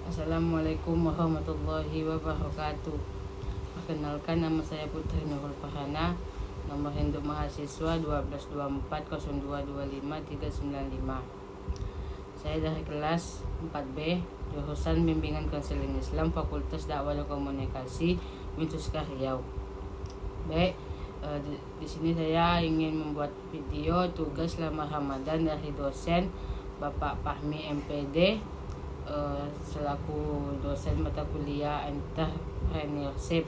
Assalamualaikum warahmatullahi wabarakatuh. Perkenalkan, nama saya Putri Nurul Farhana. Nomor induk mahasiswa 12242253995. Saya dari kelas 4B, jurusan Bimbingan Konseling Islam, Fakultas Dakwah dan Komunikasi, Mintuska Riau. Baik, di sini saya ingin membuat video tugas selama Ramadan dari dosen Bapak Fahmi MPD selaku dosen mata kuliah entrepreneurship.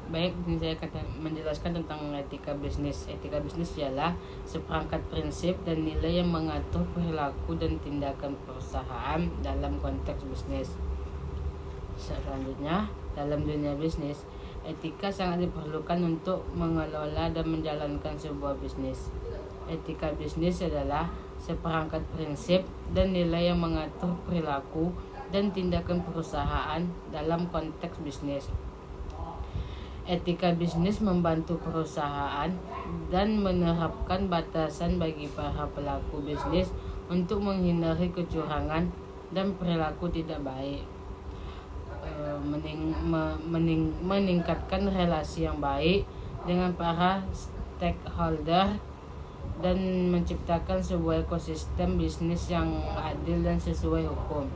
Baik, ini saya akan menjelaskan tentang etika bisnis. Etika bisnis ialah seperangkat prinsip dan nilai yang mengatur perilaku dan tindakan perusahaan dalam konteks bisnis. Selanjutnya, dalam dunia bisnis, etika sangat diperlukan untuk mengelola dan menjalankan sebuah bisnis. Etika bisnis adalah seperangkat prinsip dan nilai yang mengatur perilaku dan tindakan perusahaan dalam konteks bisnis. Etika bisnis membantu perusahaan dan menerapkan batasan bagi para pelaku bisnis untuk menghindari kecurangan dan perilaku tidak baik, meningkatkan relasi yang baik dengan para stakeholder, dan menciptakan sebuah ekosistem bisnis yang adil dan sesuai hukum.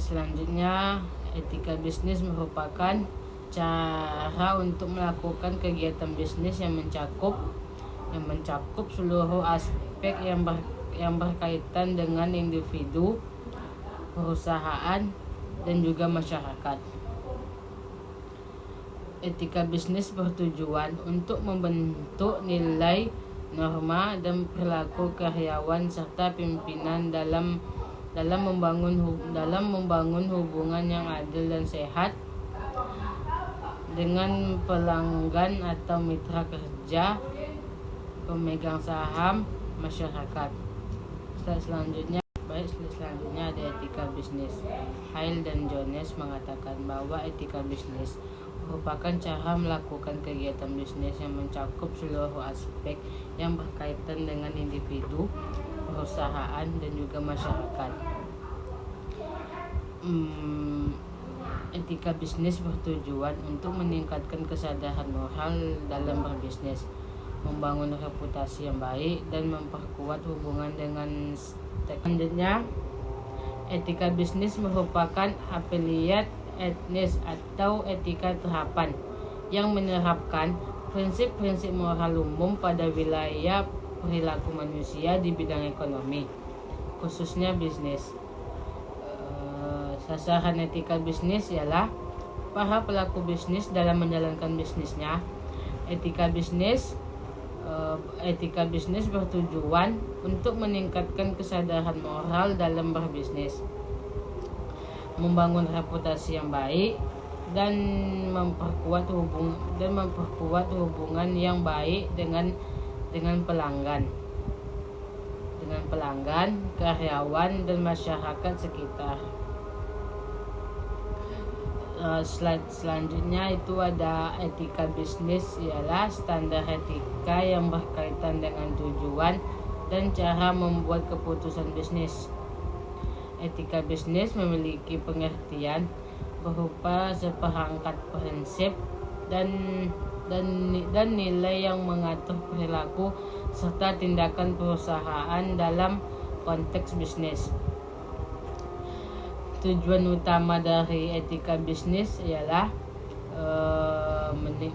Selanjutnya, etika bisnis merupakan cara untuk melakukan kegiatan bisnis yang mencakup seluruh aspek yang berkaitan dengan individu, perusahaan, dan juga masyarakat. Etika bisnis bertujuan untuk membentuk nilai, norma, dan perilaku karyawan serta pimpinan dalam membangun hubungan yang adil dan sehat dengan pelanggan atau mitra kerja, pemegang saham, masyarakat. Selanjutnya ada etika bisnis. Hale dan Jones mengatakan bahwa etika bisnis merupakan cara melakukan kegiatan bisnis yang mencakup seluruh aspek yang berkaitan dengan individu, perusahaan, dan juga masyarakat. Etika bisnis bertujuan untuk meningkatkan kesadaran moral dalam berbisnis, membangun reputasi yang baik, dan memperkuat hubungan dengan selanjutnya. Etika bisnis merupakan apeliat etnis atau etika terapan yang menerapkan prinsip-prinsip moral umum pada wilayah perilaku manusia di bidang ekonomi, khususnya bisnis. Sasaran etika bisnis ialah para pelaku bisnis dalam menjalankan bisnisnya. Etika bisnis bertujuan untuk meningkatkan kesadaran moral dalam berbisnis, membangun reputasi yang baik, dan memperkuat hubungan yang baik dengan pelanggan, karyawan, dan masyarakat sekitar. Slide selanjutnya itu ada etika bisnis, ialah standar etika yang berkaitan dengan tujuan dan cara membuat keputusan bisnis. Etika bisnis memiliki pengertian berupa seperangkat prinsip dan nilai yang mengatur perilaku serta tindakan perusahaan dalam konteks bisnis. Tujuan utama dari etika bisnis ialah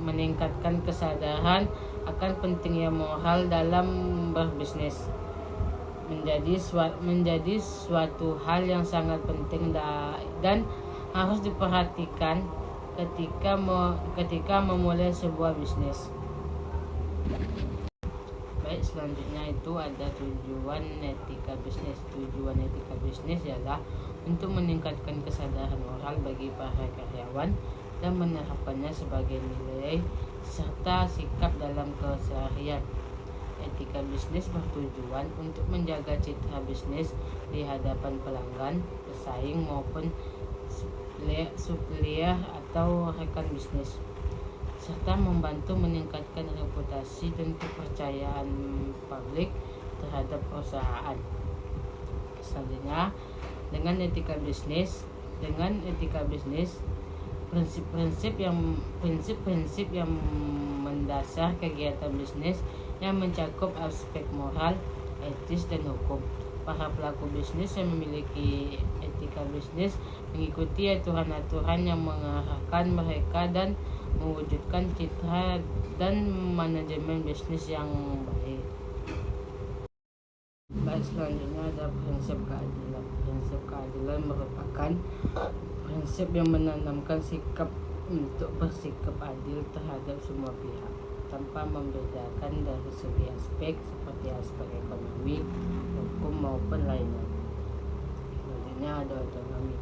meningkatkan kesadaran akan pentingnya moral dalam berbisnis, menjadi suatu hal yang sangat penting dan harus diperhatikan ketika memulai sebuah bisnis. Baik, selanjutnya itu ada tujuan etika bisnis. Tujuan etika bisnis ialah untuk meningkatkan kesadaran moral bagi para karyawan dan menerapkannya sebagai nilai serta sikap dalam keseharian. Etika bisnis bertujuan untuk menjaga citra bisnis di hadapan pelanggan, pesaing, maupun supplier atau rekan bisnis, serta membantu meningkatkan reputasi dan kepercayaan publik terhadap perusahaan. Selanjutnya, dengan etika bisnis, prinsip-prinsip yang mendasar kegiatan bisnis yang mencakup aspek moral, etis, dan hukum. Para pelaku bisnis yang memiliki etika bisnis mengikuti aturan-aturan yang mengarahkan mereka dan mewujudkan citra dan manajemen bisnis yang baik. Selanjutnya ada prinsip keadilan. Prinsip keadilan merupakan prinsip yang menanamkan sikap untuk bersikap adil terhadap semua pihak tanpa membedakan dari segi aspek seperti aspek ekonomi, hukum maupun lainnya. Selanjutnya ada otonomi.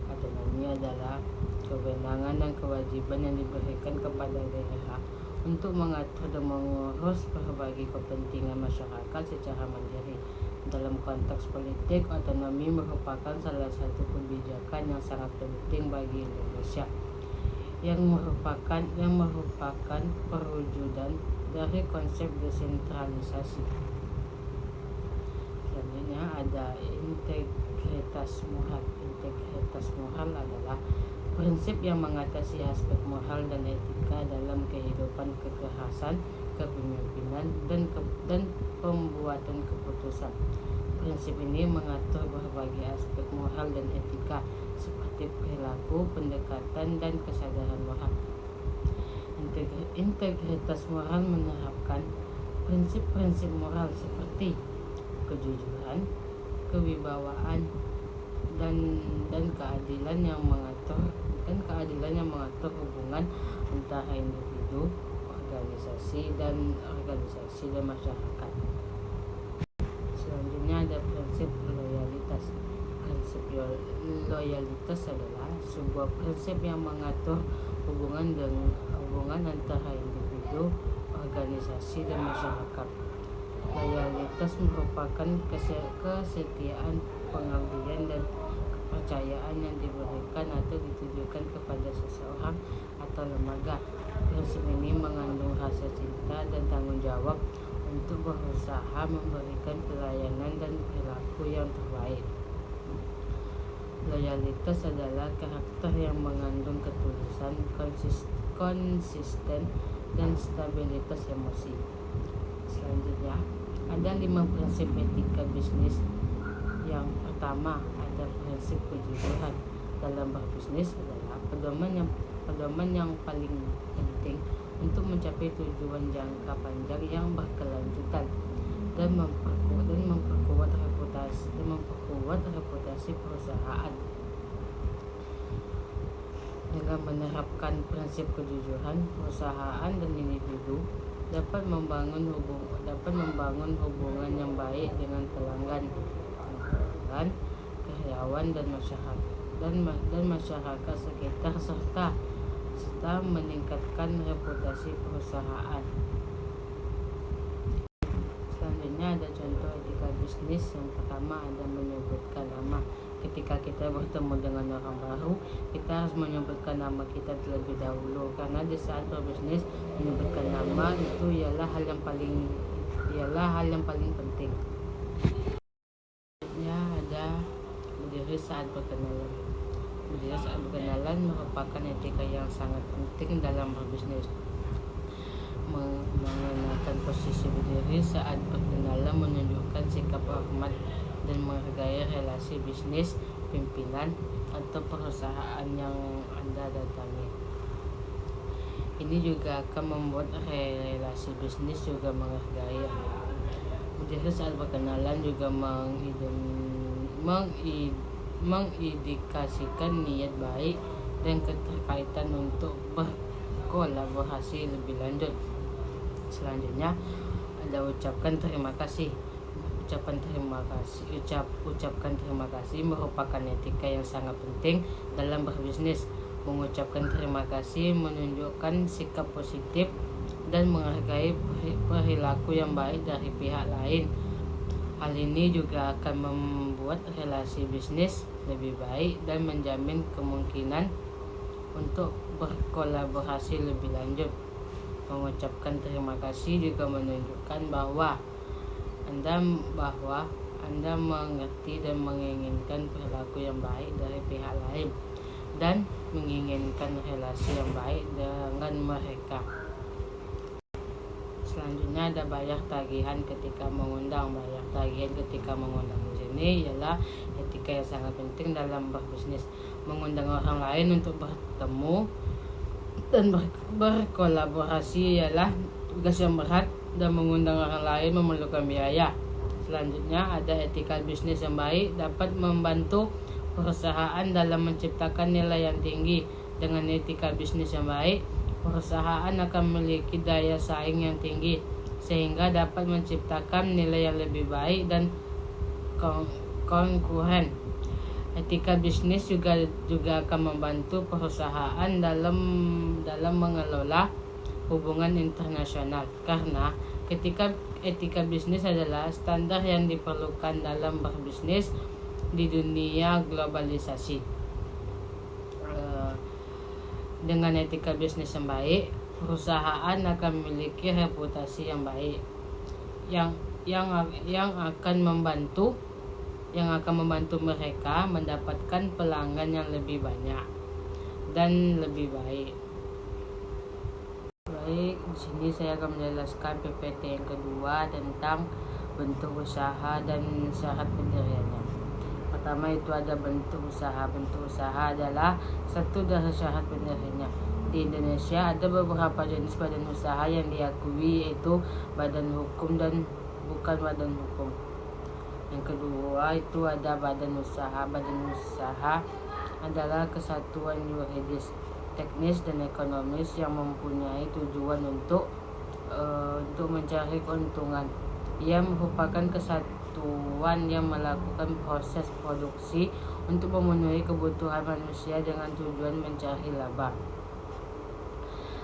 Otonomi adalah kewenangan dan kewajiban yang diberikan kepada daerah untuk mengatur dan mengurus berbagai kepentingan masyarakat secara mandiri. Dalam konteks politik, otonomi merupakan salah satu kebijakan yang sangat penting bagi Indonesia, yang merupakan perwujudan dari konsep desentralisasi. Selanjutnya ada integritas moral. Integritas moral adalah prinsip yang mengatasi aspek moral dan etika dalam kehidupan kekerasan, kepemimpinan, dan pembuatan keputusan. Prinsip ini mengatur berbagai aspek moral dan etika seperti perilaku, pendekatan, dan kesadaran moral. Integritas moral menerapkan prinsip-prinsip moral seperti kejujuran, kewibawaan, dan keadilan yang mengatur hubungan antara individu, organisasi dan masyarakat. Selanjutnya ada prinsip loyalitas. Prinsip loyalitas adalah sebuah prinsip yang mengatur hubungan antara individu, organisasi dan masyarakat. Loyalitas merupakan kesetiaan, pengabdian, dan kepercayaan yang diberikan atau ditujukan kepada seseorang atau lembaga. Prinsip ini mengandung rasa cinta dan tanggung jawab untuk berusaha memberikan pelayanan dan perilaku yang terbaik. Loyalitas adalah karakter yang mengandung ketulusan, konsisten, dan stabilitas emosi. Selanjutnya, ada 5 prinsip etika bisnis. Yang pertama, ada prinsip kejujuran. Dalam berbisnis adalah pedoman yang paling penting untuk mencapai tujuan jangka panjang yang berkelanjutan dan memperkuat reputasi perusahaan. Dengan menerapkan prinsip kejujuran, perusahaan dan individu dapat membangun hubungan yang baik dengan pelanggan, karyawan, dan masyarakat sekitar serta meningkatkan reputasi perusahaan. Selanjutnya ada contoh etika bisnis. Yang pertama ada menyebutkan nama. Ketika kita bertemu dengan orang baru, kita harus menyebutkan nama kita terlebih dahulu, karena di saat berbisnis menyebutkan nama itu ialah hal yang paling penting. Ya, ada berdiri saat berkenalan. Berdiri saat berkenalan merupakan etika yang sangat penting dalam berbisnis. Mengenakan posisi berdiri saat berkenalan menunjukkan sikap hormat dan menghargai relasi bisnis, pimpinan, atau perusahaan yang Anda datangi. Ini juga akan membuat relasi bisnis juga menghargai. Berdiri saat berkenalan juga mengindikasikan niat baik dan keterkaitan untuk berkolaborasi lebih lanjut. Selanjutnya ada ucapkan terima kasih. Ucapkan terima kasih merupakan etika yang sangat penting dalam berbisnis. Mengucapkan terima kasih menunjukkan sikap positif dan menghargai perilaku yang baik dari pihak lain. Hal ini juga akan membuat relasi bisnis lebih baik dan menjamin kemungkinan untuk berkolaborasi lebih lanjut. Mengucapkan terima kasih juga menunjukkan bahwa Anda mengerti dan menginginkan perilaku yang baik dari pihak lain dan menginginkan relasi yang baik dengan mereka. Selanjutnya ada bayar tagihan ketika mengundang. Bayar tagihan ketika mengundang di sini ialah etika yang sangat penting dalam berbisnis. Mengundang orang lain untuk bertemu dan berkolaborasi ialah tugas yang berat, dan mengundang orang lain memerlukan biaya. Selanjutnya ada etika bisnis yang baik dapat membantu perusahaan dalam menciptakan nilai yang tinggi. Dengan etika bisnis yang baik, perusahaan akan memiliki daya saing yang tinggi sehingga dapat menciptakan nilai yang lebih baik dan konkuren. Etika bisnis juga akan membantu perusahaan dalam mengelola hubungan internasional, karena etika bisnis adalah standar yang diperlukan dalam berbisnis di dunia globalisasi. Dengan etika bisnis yang baik, perusahaan akan memiliki reputasi yang baik yang akan membantu mereka mendapatkan pelanggan yang lebih banyak dan lebih baik. Baik, di sini saya akan menjelaskan PPT yang kedua tentang bentuk usaha dan syarat pendiriannya. Pertama itu ada bentuk usaha. Bentuk usaha adalah satu dari syarat pendiriannya. Di Indonesia ada beberapa jenis badan usaha yang diakui, yaitu badan hukum dan bukan badan hukum. Yang kedua itu ada badan usaha. Badan usaha adalah kesatuan yuridis, teknis dan ekonomis yang mempunyai tujuan untuk mencari keuntungan. Ia merupakan kesatuan yang melakukan proses produksi untuk memenuhi kebutuhan manusia dengan tujuan mencari laba.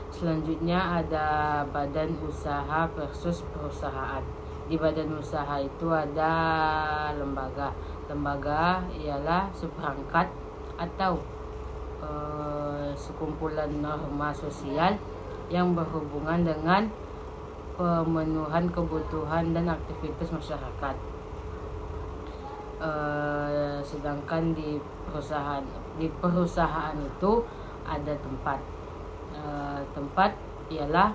Selanjutnya ada badan usaha versus perusahaan. Di badan usaha itu ada lembaga. Lembaga ialah seperangkat atau sekumpulan norma sosial yang berhubungan dengan pemenuhan kebutuhan dan aktivitas masyarakat. Sedangkan di perusahaan itu ada tempat. Tempat ialah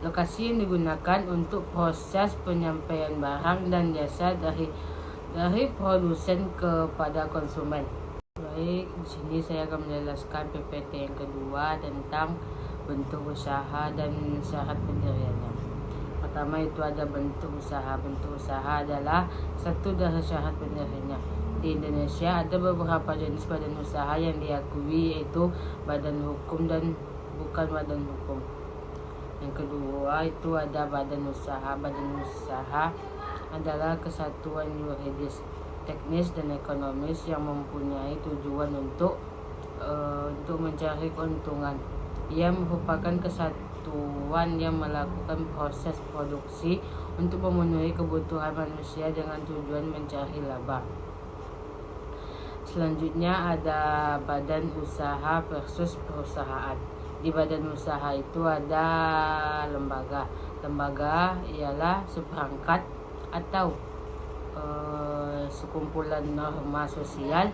lokasi yang digunakan untuk proses penyampaian barang dan jasa dari produsen kepada konsumen. Baik, di sini saya akan menjelaskan PPT yang kedua tentang bentuk usaha dan syarat pendiriannya. Pertama itu ada bentuk usaha. Bentuk usaha adalah satu dari syarat pendiriannya. Di Indonesia ada beberapa jenis badan usaha yang diakui, yaitu badan hukum dan bukan badan hukum. Yang kedua itu ada badan usaha. Badan usaha adalah kesatuan yuridis, teknis dan ekonomis yang mempunyai tujuan untuk mencari keuntungan. Ia merupakan kesatuan yang melakukan proses produksi untuk memenuhi kebutuhan manusia dengan tujuan mencari laba. Selanjutnya ada badan usaha versus perusahaan. Di badan usaha itu ada lembaga. Lembaga ialah seperangkat atau sekumpulan norma sosial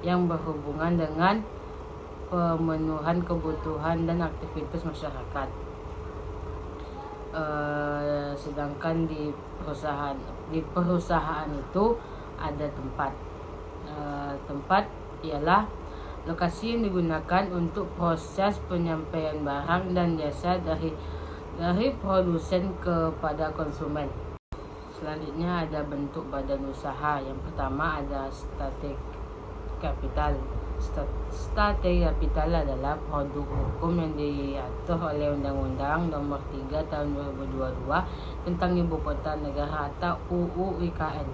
yang berhubungan dengan pemenuhan kebutuhan dan aktivitas masyarakat. Sedangkan di perusahaan itu ada tempat. Tempat ialah lokasi yang digunakan untuk proses penyampaian barang dan jasa dari produsen kepada konsumen. Selanjutnya ada bentuk badan usaha. Yang pertama ada strategi kapital. Strategi kapital adalah produk hukum yang diatur oleh Undang-Undang Nomor 3 Tahun 2022 tentang Ibu Kota Negara atau UU IKN.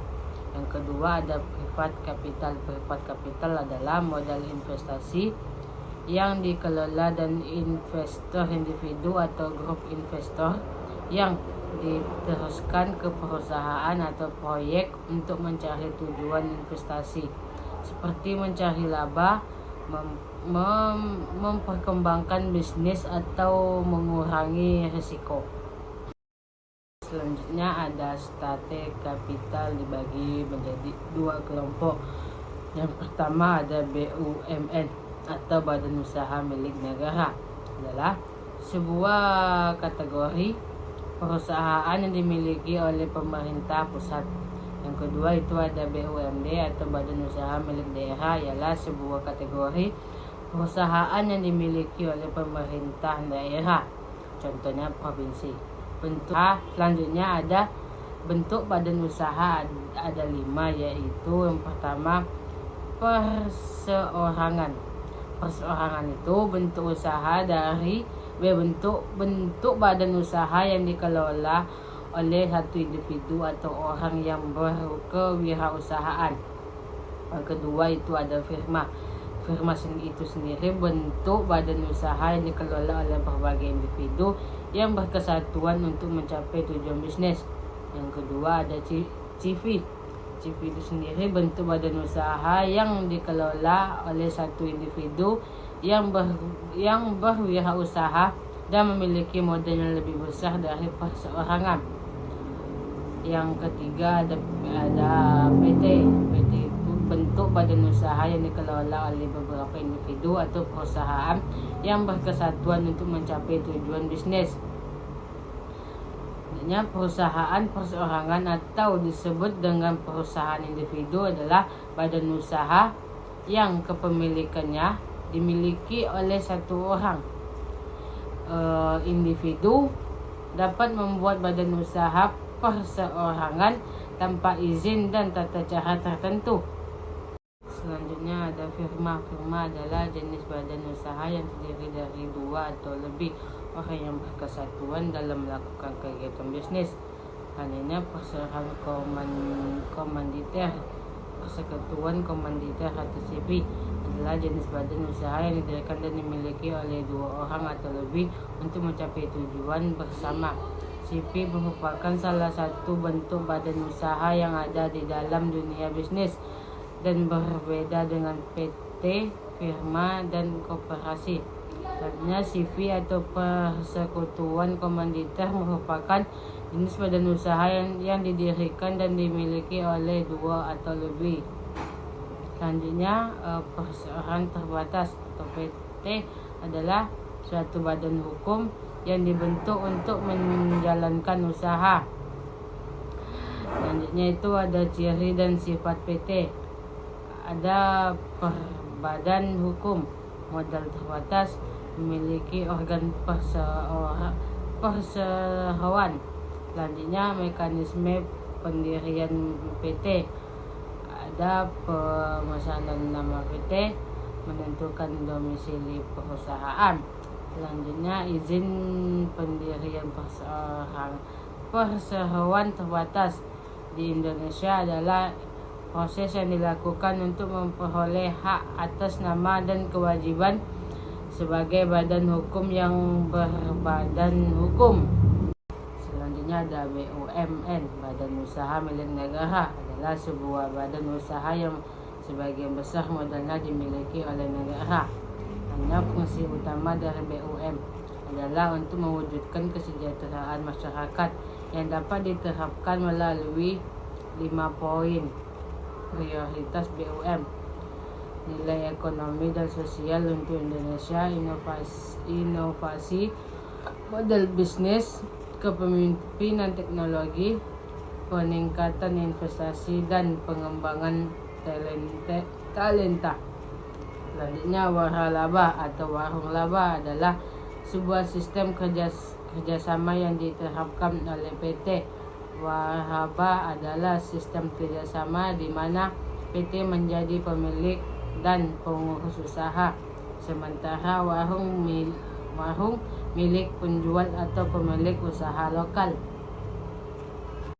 Yang kedua ada privat kapital. Privat kapital adalah modal investasi yang dikelola dan investor individu atau grup investor yang diteruskan ke perusahaan atau proyek untuk mencari tujuan investasi seperti mencari laba, memperkembangkan bisnis atau mengurangi risiko. Selanjutnya ada state kapital dibagi menjadi dua kelompok. Yang pertama ada BUMN atau badan usaha milik negara, adalah sebuah kategori perusahaan yang dimiliki oleh pemerintah pusat. Yang kedua itu ada BUMD atau badan usaha milik daerah, ialah sebuah kategori perusahaan yang dimiliki oleh pemerintah daerah, contohnya provinsi. Selanjutnya ada bentuk badan usaha, ada 5, yaitu yang pertama perseorangan. Perseorangan itu bentuk usaha dari bentuk badan usaha yang dikelola oleh satu individu atau orang yang berkewirausahaan. Yang kedua itu ada firma. Firma itu sendiri bentuk badan usaha yang dikelola oleh berbagai individu yang berkesatuan untuk mencapai tujuan bisnis. Yang kedua ada CV. CV itu sendiri bentuk badan usaha yang dikelola oleh satu individu yang berwirausaha dan memiliki modal yang lebih besar dari perseorangan. Yang ketiga ada PT. PT itu bentuk badan usaha yang dikelola oleh beberapa individu atau perusahaan yang berkesatuan untuk mencapai tujuan bisnis. Artinya perusahaan perseorangan atau disebut dengan perusahaan individu adalah badan usaha yang kepemilikannya dimiliki oleh satu orang. Individu dapat membuat badan usaha perseorangan tanpa izin dan tata cara tertentu. Selanjutnya ada firma. Firma adalah jenis badan usaha yang terdiri dari 2 atau lebih orang yang berkesatuan dalam melakukan kegiatan bisnis. Hanya perseorangan komanditer. Persekutuan komanditer atau CV adalah jenis badan usaha yang didirikan dan dimiliki oleh 2 orang atau lebih untuk mencapai tujuan bersama. CV merupakan salah satu bentuk badan usaha yang ada di dalam dunia bisnis dan berbeda dengan PT, firma, dan koperasi. Artinya CV atau persekutuan komanditer merupakan jenis badan usaha yang didirikan dan dimiliki oleh 2 atau lebih. Selanjutnya perseorangan terbatas atau PT adalah suatu badan hukum yang dibentuk untuk menjalankan usaha. Selanjutnya itu ada ciri dan sifat PT. Ada badan hukum, modal terbatas, memiliki organ perseroan. Selanjutnya mekanisme pendirian PT. Ada pemesanan nama PT, menentukan domisili perusahaan. Selanjutnya izin pendirian perseroan terbatas di Indonesia adalah proses yang dilakukan untuk memperoleh hak atas nama dan kewajiban sebagai badan hukum yang berbadan hukum. Selanjutnya ada BUMN, badan usaha milik negara, adalah sebuah badan usaha yang sebagian besar modalnya dimiliki oleh negara. Hanya fungsi utama dari BUM adalah untuk mewujudkan kesejahteraan masyarakat yang dapat diterapkan melalui 5 poin prioritas BUM: nilai ekonomi dan sosial untuk Indonesia, inovasi model bisnis, kepemimpinan teknologi, peningkatan investasi, dan pengembangan talenta. Selanjutnya waralaba atau warung laba adalah sebuah sistem kerjasama yang diterapkan oleh PT. Waralaba adalah sistem kerjasama di mana PT menjadi pemilik dan pengurus usaha, sementara warung milik penjual atau pemilik usaha lokal.